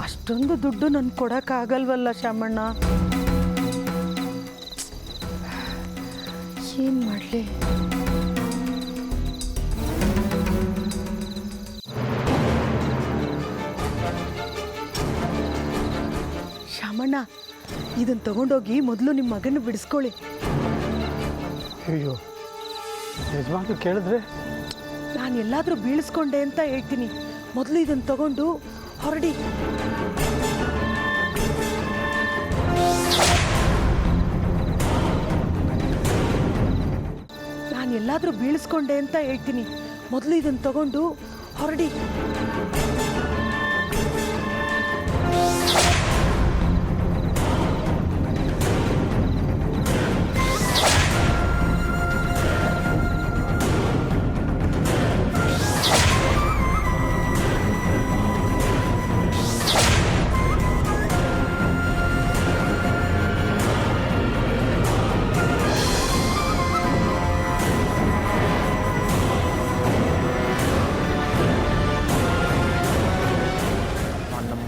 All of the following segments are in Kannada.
ಅಷ್ಟೊಂದು ದುಡ್ಡು ನನ್ ಕೊಡಕ್ಕಾಗಲ್ವಲ್ಲ ಶಾಮಣ್ಣ. ಏನ್ ಮಾಡ್ಲಿ? ಶಾಮಣ್ಣ, ಇದನ್ನ ತಗೊಂಡೋಗಿ ಮೊದಲು ನಿಮ್ಮ ಮಗನ ಬಿಡಿಸ್ಕೊಳ್ಳಿ. ಅಯ್ಯೋ, ಯಜಮಾನ್ರು ಕೇಳಿದ್ರೆ ನಾನು ಎಲ್ಲಾದರೂ ಬೀಳಿಸ್ಕೊಂಡೆ ಅಂತ ಹೇಳ್ತೀನಿ. ಮೊದಲು ಇದನ್ನ ತಗೊಂಡು ಹೊರಡಿ. ನಾನು ಎಲ್ಲಾದರೂ ಬೀಳಿಸ್ಕೊಂಡೆ ಅಂತ ಹೇಳ್ತೀನಿ. ಮೊದಲು ಇದನ್ನ ತಗೊಂಡು ಹೊರಡಿ.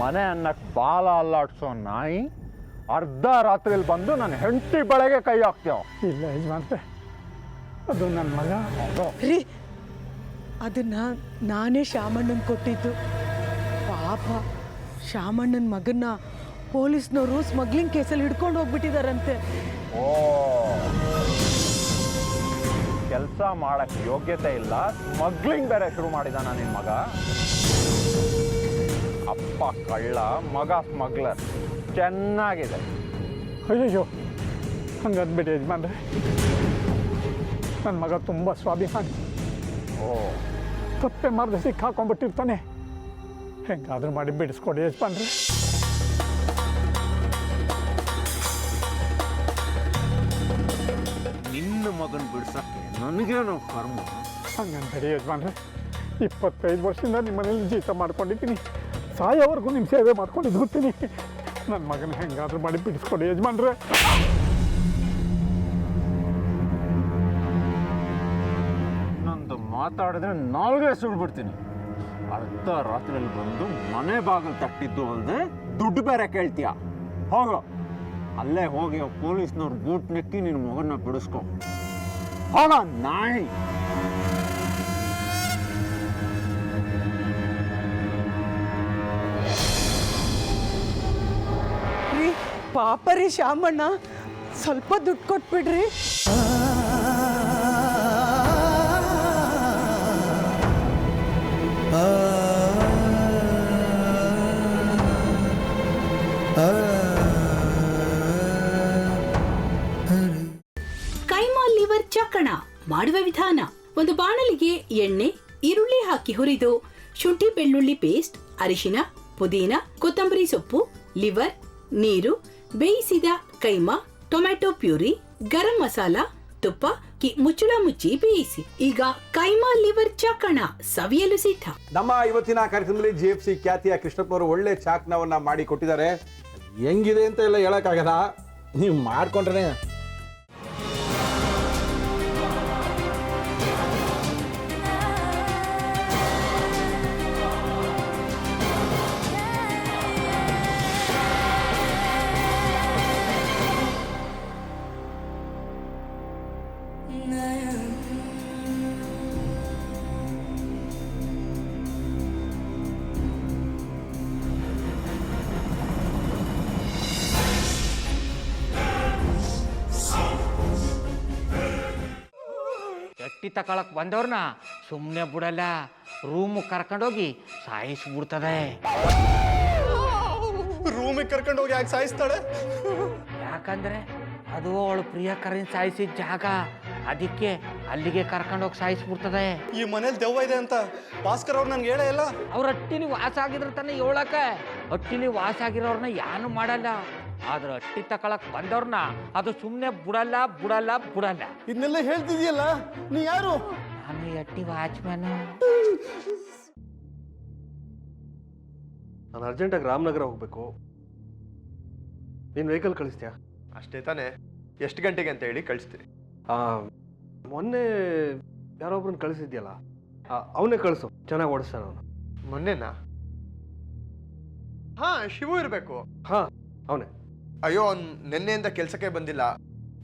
ಮನೆ ಅನ್ನಕ್ಕೆ ಬಾಲ ಅಲ್ಲಾಡ್ಸೋ ನಾಯಿ ಅರ್ಧ ರಾತ್ರಿಯಲ್ಲಿ ಬಂದು ನನ್ನ ಹೆಂಡತಿ ಬಳೆಗೆ ಕೈ ಹಾಕ್ತೇವ. ಇಲ್ಲ ಯಜಮಾನ್ರೆ, ಅದು ನನ್ನ ಮಗ. ರೀ, ಅದನ್ನ ನಾನೇ ಶಾಮಣ್ಣನ್ ಕೊಟ್ಟಿದ್ದು. ಪಾಪ ಶಾಮಣ್ಣನ ಮಗನ್ನ ಪೊಲೀಸ್ನವರು ಸ್ಮಗ್ಲಿಂಗ್ ಕೇಸಲ್ಲಿ ಹಿಡ್ಕೊಂಡು ಹೋಗ್ಬಿಟ್ಟಿದಾರಂತೆ. ಓ, ಕೆಲಸ ಮಾಡಕ್ಕೆ ಯೋಗ್ಯತೆ ಇಲ್ಲ, ಸ್ಮಗ್ಲಿಂಗ್ ಬೇರೆ ಶುರು ಮಾಡಿದಾನ ನಿನ್ನ ಮಗ. ಅಪ್ಪ ಕಳ್ಳ, ಮಗ ಸ್ಮಗ್ಲರ್. ಚೆನ್ನಾಗಿದೆ. ಅಯ್ಯಯ್ಯೋ, ಹಂಗಂದ್ಬಿಟ್ಟು ಯಜಮಾನ್ರೆ, ನನ್ನ ಮಗ ತುಂಬ ಸ್ವಾಭಿಮಾನಿ. ಓ, ತಪ್ಪೆ ಮಾರ್ದ ಸಿಕ್ಕಾಕೊಂಡ್ಬಿಟ್ಟಿರ್ತಾನೆ. ಹೆಂಗಾದ್ರೂ ಮಾಡಿ ಬಿಡಿಸ್ಕೊಡಿ ಯಜಮಾನ್ರೆ. ನಿನ್ನ ಮಗನ ಬಿಡ್ಸಕ್ಕೆ ನನಗೇನು ಕರ್ಮ? ಹಂಗಂತೇಳಿ ಯಜಮಾನ್ರೆ, 25 ವರ್ಷದಿಂದ ನಿಮ್ಮ ಮನೇಲಿ ಜೀತ ಮಾಡ್ಕೊಂಡಿದ್ದೀನಿ. ಸಾಯೋವರೆಗೂ ನಿಮ್ಮ ಸೇವೆ ಮಾಡ್ಕೊಂಡಿದ್ದು ಹೋಗ್ತೀನಿ. ನನ್ನ ಮಗನ ಹೆಂಗಾದ್ರೂ ಮಾಡಿ ಬಿಡಿಸ್ಕೊಡಿ ಯಜಮಾನ್ರೆ. ನಂದು ಮಾತಾಡಿದ್ರೆ ನಾಲ್ಗೆ ಸುಳ್ಬಿಡ್ತೀನಿ. ಅರ್ಧ ರಾತ್ರಿಯಲ್ಲಿ ಬಂದು ಮನೆ ಬಾಗಿಲು ತಟ್ಟಿದ್ದು ಅಲ್ಲದೆ ದುಡ್ಡು ಬೇರೆ ಕೇಳ್ತೀಯ. ಹೋಗೋ, ಅಲ್ಲೇ ಹೋಗಿ ಪೊಲೀಸ್ನವ್ರು ಬೂಟ್ ನೆಕ್ಕಿ ನಿನ್ನ ಮಗನ ಬಿಡಿಸ್ಕೊ. ಹೋಗ ನಾಯಿ. ರೀ, ಪಾಪ ರೀ ಶಾಮಣ್ಣ, ಸ್ವಲ್ಪ ದುಡ್ಡು ಕೊಟ್ಬಿಡ್ರಿ. ಕೈಮಾ ಲಿವರ್ ಚಕ್ಕಣ ಮಾಡುವ ವಿಧಾನ: ಒಂದು ಬಾಣಲಿಗೆ ಎಣ್ಣೆ, ಈರುಳ್ಳಿ ಹಾಕಿ ಹುರಿದು ಶುಂಠಿ ಬೆಳ್ಳುಳ್ಳಿ ಪೇಸ್ಟ್, ಅರಿಶಿನ, ಪುದೀನ, ಕೊತ್ತಂಬರಿ ಸೊಪ್ಪು, ಲಿವರ್, ನೀರು, ಬೇಯಿಸಿದ ಕೈಮಾ, ಟೊಮ್ಯಾಟೊ ಪ್ಯೂರಿ, ಗರಂ ಮಸಾಲ, ತುಪ್ಪ ಮುಚ್ಚಳ ಮುಚ್ಚಿ ಬೇಯಿಸಿ. ಈಗ ಕೈಮಾ ಲಿವರ್ ಚಾಕಣ ಸವಿಯಲು ಸಿದ್ಧ. ನಮ್ಮ ಇವತ್ತಿನ ಕಾರ್ಯಕ್ರಮದಲ್ಲಿ GFC ಖ್ಯಾತಿಯ ಕೃಷ್ಣಪ್ಪನವರು ಒಳ್ಳೆ ಚಾಕ್ನವನ್ನ ಮಾಡಿ ಕೊಟ್ಟಿದ್ದಾರೆ. ಹೆಂಗಿದೆ ಅಂತ ಎಲ್ಲ ಹೇಳಕ್ಕಾಗಲ್ಲ, ನೀವು ಮಾಡ್ಕೊಂಡ್ರೆ. ಚಟ್ಟಿ ತಕೊಳಕ್ ಬಂದವ್ರನ್ನ ಸುಮ್ಮನೆ ಬಿಡಲ್ಲ, ರೂಮ್ ಕರ್ಕೊಂಡೋಗಿ ಸಾಯಿಸ್ಬಿಡ್ತದೆ. ರೂಮಿಗೆ ಕರ್ಕೊಂಡೋಗಿ ಯಾಕೆ ಸಾಯಿಸ್ತಾಳೆ? ಯಾಕಂದ್ರೆ ಅದು ಅವಳು ಪ್ರಿಯಕರನ್ ಸಾಯಿಸಿದ ಜಾಗ, ಅದಕ್ಕೆ ಅಲ್ಲಿಗೆ ಕರ್ಕೊಂಡೋಗಿ ಸಾಯಿಸ್ಬಿಡ್ತದೆ. ಈ ಮನೇಲಿ ದೆವ್ವ ಇದೆ ಅಂತ ಭಾಸ್ಕರ್ ಅವ್ರು ನನ್ಗೆ ಹೇಳೇ ಇಲ್ಲ. ಅವ್ರ ಹಟ್ಟಿಲಿ ವಾಸ ಆಗಿದ್ರ ತಾನೆ ಹೇಳಕ. ಹಟ್ಟಿಲಿ ವಾಸ ಆಗಿರೋರ್ನ ಯಾನು ಮಾಡಲ್ಲ, ಆದ್ರೆ ಹಟ್ಟಿ ತಕೊಳಕ್ ಬಂದವ್ರನ್ನ ಅದು ಸುಮ್ಮನೆ ಬಿಡಲ್ಲ ಬಿಡಲ್ಲ ಬಿಡಲ್ಲ. ಇದನ್ನೆಲ್ಲ ಹೇಳ್ತಿದ್ಯಲ್ಲ, ನೀ ಯಾರು? ನಾನು ಹಟ್ಟಿ ವಾಚ್ಮ್ಯಾನು. ನಾನು ಅರ್ಜೆಂಟಾಗಿ ರಾಮನಗರ ಹೋಗ್ಬೇಕು. ನೀನು ವೆಹಿಕಲ್ ಕಳಿಸ್ತೀಯಾ? ಅಷ್ಟೇ ತಾನೆ, ಎಷ್ಟು ಗಂಟೆಗೆ ಅಂತ ಹೇಳಿ ಕಳಿಸ್ತೀರಿ. ಮೊನ್ನೆ ಯಾರೊಬ್ರನ್ನ ಕಳಿಸಿದ್ಯಲ್ಲ, ಅವನೇ ಕಳಿಸು, ಚೆನ್ನಾಗಿ ಓಡಿಸ್ತಾನೆ ಅವನು. ಮೊನ್ನೆನಾ? ಹಾ ಶಿವು ಇರಬೇಕು. ಹಾಂ ಅವನೇ. ಅಯ್ಯೋ ಅವ್ನು ನಿನ್ನೆಯಿಂದ ಕೆಲಸಕ್ಕೆ ಬಂದಿಲ್ಲ.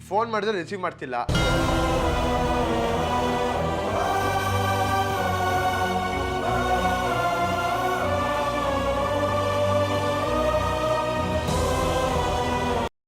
ಫೋನ್ ಮಾಡಿದ್ರೆ ರಿಸೀವ್ ಮಾಡ್ತಿಲ್ಲ.